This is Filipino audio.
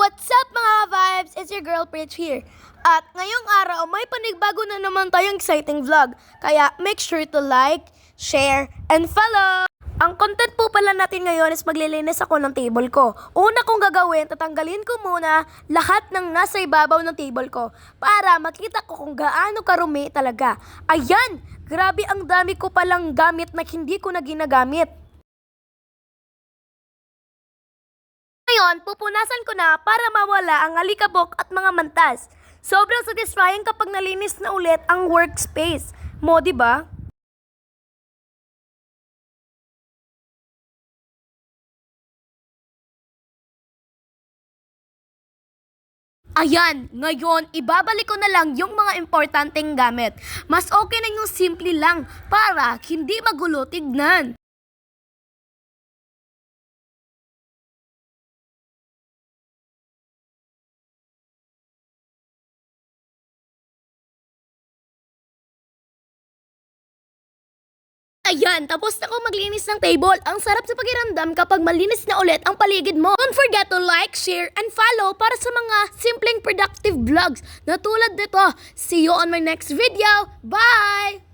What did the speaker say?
What's up mga vibes? It's your girl Pritch here. At ngayong araw, may panigbago na naman tayong exciting vlog. Kaya make sure to like, share, and follow! Ang content po pala natin ngayon is maglilinis ako ng table ko. Una kong gagawin, tatanggalin ko muna lahat ng nasa ibabaw ng table ko para makita ko kung gaano karumi talaga. Ayan! Grabe, ang dami ko palang gamit na hindi ko na ginagamit. Ngayon, pupunasan ko na para mawala ang alikabok at mga mantas. Sobrang satisfying kapag nalinis na ulit ang workspace mo, di ba? Ayan, ngayon, ibabalik ko na lang yung mga importanteng gamit. Mas okay na yung simple lang para hindi magulo tignan. Ayan, tapos na ako maglinis ng table. Ang sarap sa pakiramdam kapag malinis na ulit ang paligid mo. Don't forget to like, share, and follow para sa mga simpleng productive vlogs na tulad nito. See you on my next video. Bye!